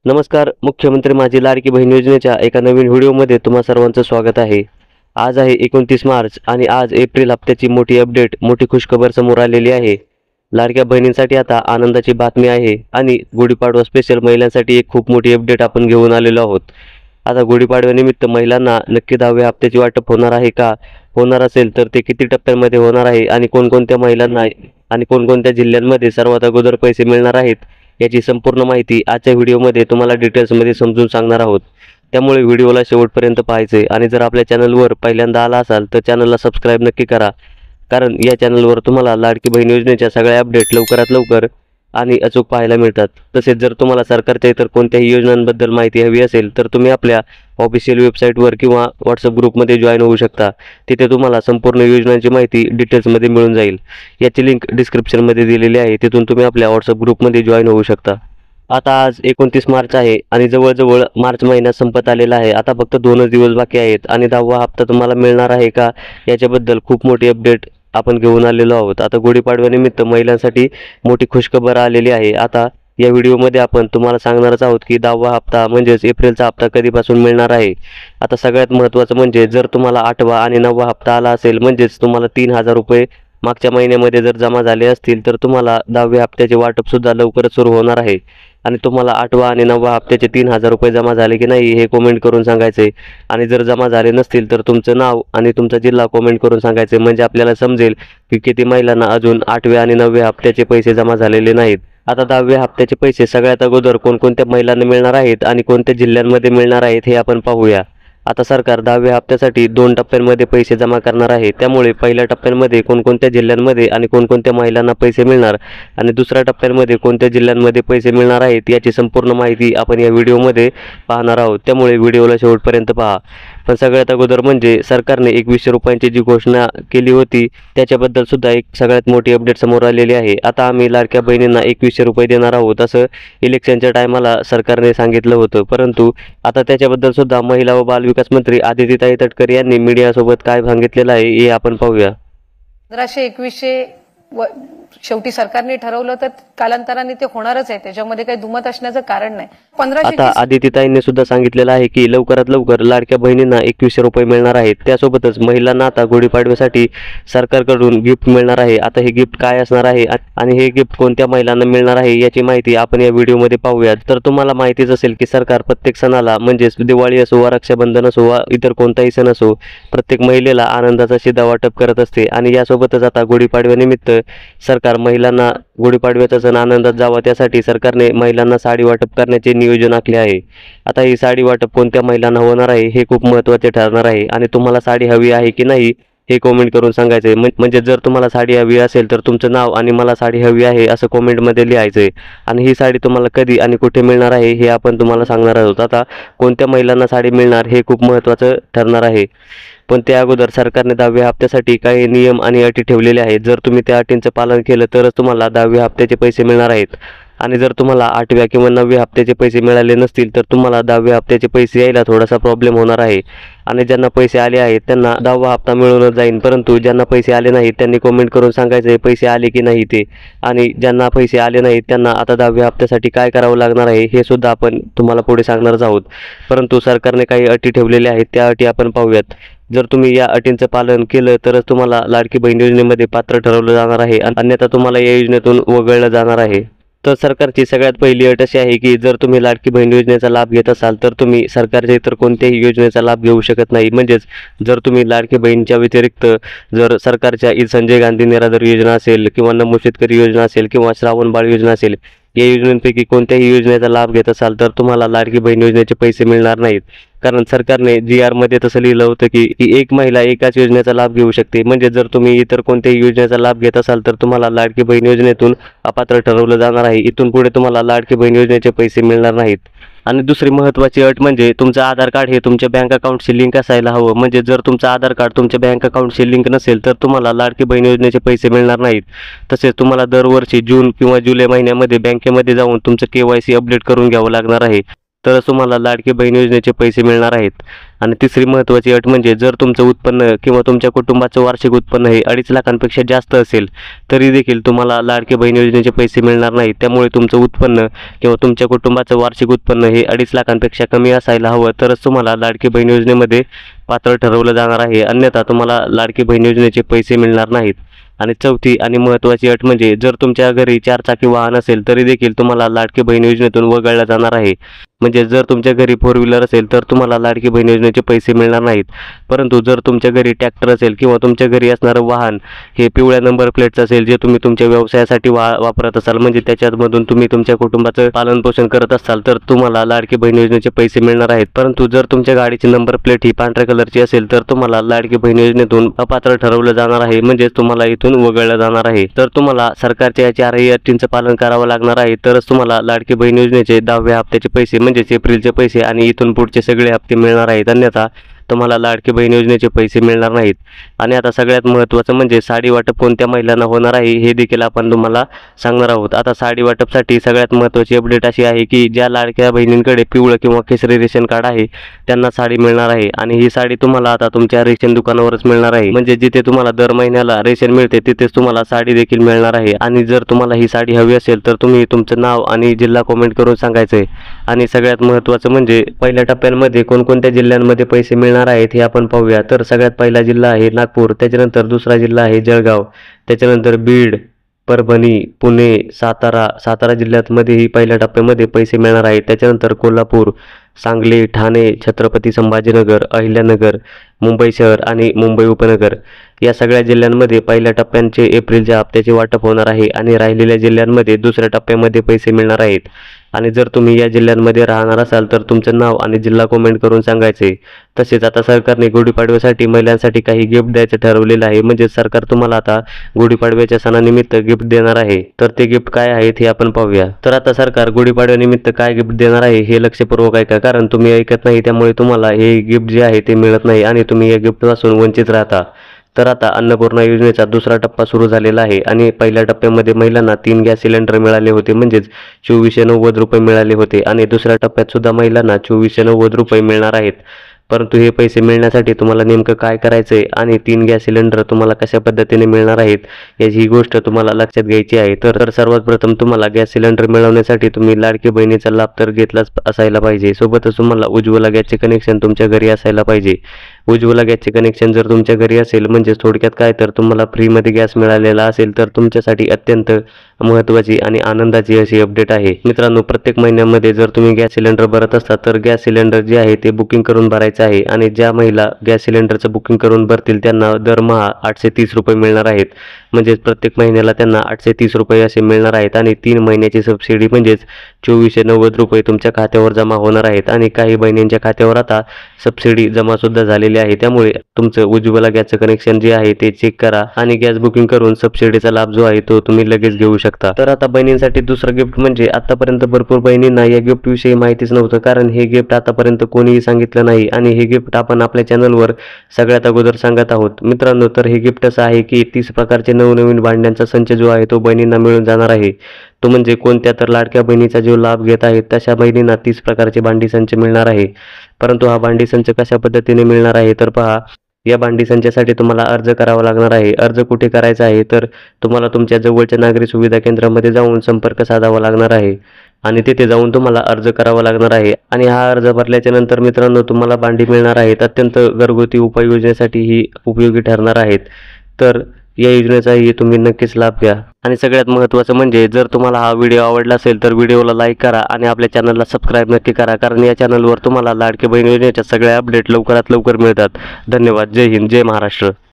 नमस्कार. मुख्यमंत्री माझी लाडकी बहीण योजनेच्या एका नवीन व्हिडिओमध्ये तुम्हा सर्वांचं स्वागत आहे. आज आहे 29 मार्च आणि आज एप्रिल हप्त्याची मोठी अपडेट, मोठी खुशखबर समोर आलेली आहे. लाडक्या बहिणींसाठी आता आनंदाची बातमी आहे आणि गुढीपाडवा स्पेशल महिलांसाठी एक खूप मोठी अपडेट आपण घेऊन आलेलो आहोत. आता गुढीपाडव्यानिमित्त महिलांना नक्की 10व्या हप्त्याची वाटप होणार आहे का? होणार असेल तर ते किती टप्प्यांमध्ये होणार आहे आणि कोणकोणत्या महिलांना आणि कोणकोणत्या जिल्ह्यांमध्ये सर्वात अगोदर पैसे मिळणार आहेत, याची संपूर्ण माहिती आजच्या व्हिडिओमध्ये तुम्हाला डिटेल्समध्ये समजून सांगणार आहोत. त्यामुळे व्हिडिओला शेवटपर्यंत पाहायचे आणि जर आपल्या चॅनलवर पहिल्यांदा आला असाल तर चॅनलला सबस्क्राईब नक्की करा, कारण या चॅनलवर तुम्हाला लाडकी बहीण योजनेच्या सगळ्या अपडेट लवकरात लवकर आणि अचूक पाहायला मिळतात. तसेच जर तुम्हाला सरकारच्या इतर कोणत्याही योजनांबद्दल माहिती हवी असेल तर तुम्ही आपल्या ऑफिशियल वेबसाईटवर किंवा व्हॉट्सअप ग्रुपमध्ये जॉईन होऊ शकता. तिथे तुम्हाला संपूर्ण योजनांची माहिती डिटेल्समध्ये मिळून जाईल. याची लिंक डिस्क्रिप्शनमध्ये दिलेली आहे, तिथून तुम्ही आपल्या व्हॉट्सअप ग्रुपमध्ये जॉईन होऊ शकता. आता आज 29 मार्च आहे आणि जवळजवळ मार्च महिना संपत आलेला आहे. आता फक्त 2च दिवस बाकी आहेत आणि 10वा हप्ता तुम्हाला मिळणार आहे का, याच्याबद्दल खूप मोठी अपडेट आपण घेऊन आलेलो आहोत. आता गुढीपाडव्यानिमित्त महिलांसाठी मोठी खुशखबर आलेली आहे. आता या व्हिडिओमध्ये आपण तुम्हाला सांगणारच आहोत की 10वा हप्ता म्हणजेच एप्रिलचा हप्ता कधीपासून मिळणार आहे. आता सगळ्यात महत्त्वाचं म्हणजे जर तुम्हाला 8वा आणि 9वा हप्ता आला असेल, म्हणजेच तुम्हाला 3000 रुपये मागच्या महिन्यामध्ये जर जमा झाले असतील तर तुम्हाला 10व्या हप्त्याचे वाटपसुद्धा लवकरच सुरू होणार आहे. आणि तुम्हाला 8वा आणि 9वा हप्त्याचे 3000 रुपये जमा झाले की नाही हे कमेंट करून सांगायचे. आणि जर जमा झाले नसतील तर तुमचं नाव आणि तुमचा जिल्हा कमेंट करून सांगायचे, म्हणजे आपल्याला समजेल की किती महिलांना अजून 8व्या आणि 9व्या हप्त्याचे पैसे जमा झालेले नाहीत. आता 10व्या हप्त्याचे पैसे सगळ्यात अगोदर कोणकोणत्या महिलांना मिळणार आहेत आणि कोणत्या जिल्ह्यांमध्ये मिळणार आहेत हे आपण पाहूया. आता सरकार 10व्या हप्त्यासाठी 2 टप्प्यांमध्ये पैसे जमा करणार आहे. त्यामुळे पहिल्या टप्प्यामध्ये कोणकोणत्या जिल्ह्यांमध्ये आणि कोणकोणत्या महिलांना पैसे मिळणार आणि दुसऱ्या टप्प्यामध्ये कोणत्या जिल्ह्यांमध्ये पैसे मिळणार आहेत याची संपूर्ण माहिती आपण या व्हिडिओमध्ये पाहणार आहोत. त्यामुळे व्हिडिओला शेवटपर्यंत पहा. पण सगळ्यात अगोदर म्हणजे सरकारने 2100 रुपयांची जी घोषणा केली होती त्याच्याबद्दल सुद्धा एक सगळ्यात मोठी अपडेट समोर आलेली आहे. आता आम्ही लाडक्या बहिणींना 2100 रुपये देणार आहोत असं इलेक्शनच्या टायमाला सरकारने सांगितलं होतं, परंतु आता त्याच्याबद्दल सुद्धा महिला व बालविकास मंत्री आदितीताई तटकरे यांनी मीडियासोबत काय सांगितलेलं आहे हे आपण पाहूया. 1500-2100 शेवटी सरकारने ठरवलं तर कालांतराने ते होणारच आहे, त्याच्यामध्ये काही दुमत असण्याचं कारण नाही. 1500 आता आदितीताईंनी सुद्धा सांगितलेलं आहे की लवकरात लवकर लाडक्या बहिणींना 2100 रुपये मिळणार आहेत. त्यासोबतच महिलांना आता गुढीपाडव्यासाठी सरकारकडून गिफ्ट मिळणार आहे. आता हे गिफ्ट काय असणार आहे आणि हे गिफ्ट कोणत्या महिलांना मिळणार आहे याची माहिती आपण या व्हिडिओमध्ये पाहूया. तर तुम्हाला माहितीच असेल की सरकार प्रत्येक सणाला, म्हणजेच दिवाळी असो वा रक्षाबंधन असो वा इतर कोणताही सण असो, प्रत्येक महिलेला आनंदाचा शिधा वाटप करत असते. आणि यासोबतच आता गुढीपाडव्यानिमित्त सरकार महिलांना गुढीपाडव्याचा सण आनंदात जावा त्यासाठी सरकारने महिलांना साडी वाटप करण्याचे नियोजन आखले आहे. आता ही साडी वाटप कोणत्या महिलांना होणार आहे हे खूप महत्त्वाचे ठरणार आहे. आणि तुम्हाला साडी हवी आहे की नाही हे कमेंट करून सांगायचे. म्हणजे जर तुम्हाला साडी हवी असेल तर तुमचं नाव आणि मला साडी हवी आहे असं कमेंटमध्ये लिहायचे. आणि ही साडी तुम्हाला कधी आणि कुठे मिळणार आहे हे आपण तुम्हाला सांगणार आहोत. आता कोणत्या महिलांना साडी मिळणार हे खूप महत्त्वाचं ठरणार आहे. पण त्या अगोदर सरकारने 10व्या हप्त्यासाठी काही नियम आणि अटी ठेवलेले आहेत. जर तुम्ही त्या अटींचं पालन केलं तरच तुम्हाला 10व्या हप्त्याचे पैसे मिळणार आहेत. आणि जर तुम्हाला 8व्या किंवा 9व्या हप्त्याचे पैसे मिळाले नसतील तर तुम्हाला 10व्या हप्त्याचे पैसे यायला थोडासा प्रॉब्लेम होणार आहे. आणि ज्यांना पैसे आले आहेत त्यांना 10वा हप्ता मिळूनच जाईल, परंतु ज्यांना पैसे आले नाहीत त्यांनी कमेंट करून सांगायचे पैसे आले की नाही ते. आणि ज्यांना पैसे आले नाहीत त्यांना आता 10व्या हप्त्यासाठी काय करावं लागणार आहे हे सुद्धा आपण तुम्हाला पुढे सांगणारच आहोत. परंतु सरकारने काही अटी ठेवलेल्या आहेत, त्या अटी आपण पाहूयात. जर तुम्ही या अटींचं पालन केलं तरच तुम्हाला लाडकी बहीण योजनेमध्ये पात्र ठरवलं जाणार आहे, अन्यथा तुम्हाला या योजनेतून वगळलं जाणार आहे. तर सरकारची सगळ्यात पहिली अट अशी आहे की जर तुम्ही लाडकी बहीण योजनेचा लाभ घेत असाल तर तुम्ही सरकारच्या इतर कोणत्याही योजनेचा लाभ घेऊ शकत नाही. म्हणजेच जर तुम्ही लाडकी बहीणच्या व्यतिरिक्त जर सरकारच्या संजय गांधी निराधार योजना असेल किंवा नमो शेतकरी योजना असेल किंवा श्रावण बाळ योजना असेल, या योजनांपैकी कोणत्याही योजनेचा लाभ घेत असाल तर तुम्हाला लाडकी बहीण योजनेचे पैसे मिळणार नाहीत. कारण सरकारने GR मध्ये तसं लिहिलं होतं की एक महिला एकाच योजनेचा लाभ घेऊ शकते. म्हणजे जर तुम्ही इतर कोणत्याही योजनेचा लाभ घेत असाल तर तुम्हाला लाडकी बहीण योजनेतून अपात्र ठरवलं जाणार आहे. इथून पुढे तुम्हाला लाडकी बहीण योजनेचे पैसे मिळणार नाहीत. आणि दुसरी महत्त्वाची अट म्हणजे तुमचं आधार कार्ड हे तुमच्या बँक अकाउंटशी लिंक असायला हवं. म्हणजे जर तुमचं आधार कार्ड तुमच्या बँक अकाउंटशी लिंक नसेल तर तुम्हाला लाडकी बहीण योजनेचे पैसे मिळणार नाहीत. तसेच तुम्हाला दरवर्षी जून किंवा जुलै महिन्यामध्ये बँकेमध्ये जाऊन तुमचं KYC अपडेट करून घ्यावं लागणार आहे. तरच तुम्हाला लाडकी बहीण योजनेचे पैसे मिळणार आहेत। आणि तिसरी महत्त्वाची अट म्हणजे जर तुमचं उत्पन्न किंवा तुमच्या कुटुंबाचं वार्षिक उत्पन्न हे 2.5 लाखांपेक्षा जास्त असेल तरी देखील तुम्हाला लाडकी बहीण योजनेचे पैसे मिळणार नाहीत। त्यामुळे तुमचं उत्पन्न किंवा तुमच्या कुटुंबाचं वार्षिक उत्पन्न हे 2.5 लाखांपेक्षा कमी असायला हवं, तरच तुम्हाला लाडकी बहीण योजनेमध्ये पात्र ठरवलं जाणार आहे, अन्यथा तुम्हाला लाडकी बहीण योजनेचे पैसे मिळणार नाहीत। आणि चौथी आणि महत्त्वाची अट म्हणजे जर तुमच्या घरी 4 चाकी वाहन असेल तरी देखील तुम्हाला लाडकी बहीण योजनेतून वगळलं जाणार आहे। म्हणजे जर तुमच्या घरी 4 व्हीलर असेल तर तुम्हाला लाडकी बहीण योजनेचे पैसे मिळणार नाहीत, परंतु जर तुमच्या घरी ट्रॅक्टर असेल किंवा तुमच्या घरी असणारं वाहन हे पिवळ्या नंबर प्लेटचं असेल, जे तुम्ही तुमच्या व्यवसायासाठी वापरत असाल, म्हणजे त्याच्यामधून तुम्ही तुमच्या कुटुंबाचं पालनपोषण करत असाल, तर तुम्हाला लाडकी बहीण योजनेचे पैसे मिळणार आहेत। परंतु जर तुमच्या गाडीची नंबर प्लेट ही पांढऱ्या कलरची असेल तर तुम्हाला लाडकी बहीण योजनेतून अपात्र ठरवलं जाणार आहे, म्हणजेच तुम्हाला इथून वगळलं जाणार आहे। तर तुम्हाला सरकारच्या या 4ही अटींचं पालन करावं लागणार आहे, तरच तुम्हाला लाडकी बहीण योजनेचे 10व्या हप्त्याचे पैसे म्हणजेच एप्रिलचे पैसे आणि इथून पुढचे सगळे हप्ते मिळणार आहेत, अन्यथा तुम्हाला लाडकी बहीण योजनेचे पैसे मिळणार नाहीत। आणि आता सगळ्यात महत्त्वाचं म्हणजे साडी वाटप कोणत्या महिलांना होणार आहे हे देखील आपण तुम्हाला सांगणार आहोत। आता साडी वाटपसाठी सगळ्यात महत्त्वाची अपडेट अशी आहे की ज्या लाडक्या बहिणींकडे पिवळं किंवा केशरी रेशन कार्ड आहे त्यांना साडी मिळणार आहे, आणि ही साडी तुम्हाला आता तुमच्या रेशन दुकानावरच मिळणार आहे। म्हणजे जिथे तुम्हाला दर महिन्याला रेशन मिळते तिथेच तुम्हाला साडी देखील मिळणार आहे। आणि जर तुम्हाला ही साडी हवी असेल तर तुम्ही तुमचं नाव आणि जिल्हा कमेंट करून सांगायचं आहे। आणि सगळ्यात महत्त्वाचं म्हणजे पहिल्या टप्प्यांमध्ये कोणकोणत्या जिल्ह्यांमध्ये पैसे मिळणार आहेत हे आपण पाहूया। तर सगळ्यात पहिला जिल्हा आहे नागपूर, त्याच्यानंतर दुसरा जिल्हा आहे जळगाव, त्याच्यानंतर बीड, परभणी, पुणे, सातारा जिल्ह्यातमध्येही पहिल्या टप्प्यामध्ये पैसे मिळणार आहेत। त्याच्यानंतर कोल्हापूर, सांगली, ठाणे, छत्रपती संभाजीनगर, अहिल्यानगर, मुंबई शहर आणि मुंबई उपनगर या सगळ्या जिल्ह्यांमध्ये पहिल्या टप्प्यांचे एप्रिलच्या हप्त्याचे वाटप होणार आहे, आणि राहिलेल्या जिल्ह्यांमध्ये दुसऱ्या टप्प्यामध्ये पैसे मिळणार आहेत। आणि जर तुम्ही या जिल्ह्यांमध्ये राहणार असाल तर तुमचं नाव आणि जिल्हा कमेंट करून सांगायचे। तसेच आता सरकारने गुढीपाडव्यासाठी महिलांसाठी काही गिफ्ट द्यायचं ठरवलेलं आहे, म्हणजे सरकार तुम्हाला आता गुढीपाडव्याच्या सणानिमित्त गिफ्ट देणार आहे। तर ते गिफ्ट काय आहेत हे आपण पाहूया। तर आता सरकार गुढीपाडव्यानिमित्त काय गिफ्ट देणार आहे हे लक्षपूर्वक ऐका, कारण तुम्ही ऐकत नाही त्यामुळे तुम्हाला हे गिफ्ट जे आहे ते मिळत नाही आणि तुम्ही या गिफ्टपासून वंचित राहता। तर आता अन्नपूर्णा योजनेचा दुसरा टप्पा सुरू झालेला आहे, आणि पहिल्या टप्प्यामध्ये महिलांना 3 गॅस सिलेंडर मिळाले होते, म्हणजेच 2490 रुपये मिळाले होते, आणि दुसऱ्या टप्प्यात सुद्धा महिलांना 2490 रुपये मिळणार आहेत। परंतु हे पैसे मिळण्यासाठी तुम्हाला नेमकं काय करायचं आहे आणि 3 गॅस सिलेंडर तुम्हाला कशा पद्धतीने मिळणार आहेत याची ही गोष्ट तुम्हाला लक्षात घ्यायची आहे। तर सर्वात प्रथम तुम्हाला गॅस सिलेंडर मिळवण्यासाठी तुम्ही लाडकी बहिणीचा लाभ तर घेतलाच असायला पाहिजे, सोबतच तुम्हाला उज्ज्वला गॅसचे कनेक्शन तुमच्या घरी असायला पाहिजे। उज्ज्वला गॅसचे कनेक्शन जर तुमच्या घरी असेल म्हणजे थोडक्यात काय तर तुम्हाला फ्रीमध्ये गॅस मिळालेला असेल तर तुमच्यासाठी अत्यंत महत्त्वाची आणि आनंदाची अशी अपडेट आहे। मित्रांनो, प्रत्येक महिन्यामध्ये जर तुम्ही गॅस सिलेंडर भरत असता तर गॅस सिलेंडर जे आहे ते बुकिंग करून भरायचं आहे, आणि ज्या महिला गॅस सिलेंडरचं बुकिंग करून भरतील त्यांना दरमहा 830 रुपये मिळणार आहेत, म्हणजेच प्रत्येक महिन्याला त्यांना 830 रुपये असे मिळणार आहेत, आणि 3 महिन्याची सबसिडी म्हणजेच 2490 रुपये तुमच्या खात्यावर जमा होणार आहेत। आणि काही बहिणींच्या खात्यावर आता सबसिडी जमा सुद्धा झालेली आहे, त्यामुळे तुमचं उज्ज्वला गॅसचं कनेक्शन जे आहे ते चेक करा आणि गॅस बुकिंग करून सबसिडीचा लाभ जो आहे तो तुम्ही लगेच घेऊ शकता। तर आता बहिणींसाठी दुसरं गिफ्ट म्हणजे आतापर्यंत भरपूर बहिणींना या गिफ्ट विषयी माहितीच नव्हतं, कारण हे गिफ्ट आतापर्यंत कोणीही सांगितलं नाही, आणि हे गिफ्ट आपण आपल्या चॅनलवर सगळ्यात अगोदर सांगत आहोत। मित्रांनो, तर हे गिफ्ट असं आहे की 30 प्रकारचे नवनवीन भांड्यांचा संच जो आहे तो बहिणींना मिळून जाणार आहे। तो म्हणजे कोणत्या तर लाडक्या बहिणीचा जो लाभ घेत आहेत तशा बहिणींना 30 प्रकारचे भांडी संच मिळणार आहे। परंतु हा भांडी संच कशा पद्धतीने मिळणार आहे तर पहा, या भांडी संचासाठी तुम्हाला अर्ज करावा लागणार आहे। अर्ज कुठे करायचा आहे तर तुम्हाला तुमच्या जवळच्या नागरी सुविधा केंद्रामध्ये जाऊन संपर्क साधावा लागणार आहे, आणि तिथे जाऊन तुम्हाला अर्ज करावा लागणार आहे। आणि हा अर्ज भरल्याच्या नंतर मित्रांनो तुम्हाला भांडी मिळणार आहेत। अत्यंत घरगुती उपाययोजनेसाठी ही उपयोगी ठरणार आहेत। तर या योजनेचाही तुम्ही नक्कीच लाभ घ्या। आणि सगळ्यात महत्त्वाचं म्हणजे जर तुम्हाला हा व्हिडिओ आवडला असेल तर व्हिडिओला लाईक करा आणि आपल्या चॅनलला सबस्क्राईब नक्की करा, कारण या चॅनलवर तुम्हाला लाडकी बहीण योजनेच्या सगळ्या अपडेट लवकरात लवकर मिळतात। धन्यवाद। जय हिंद, जय महाराष्ट्र।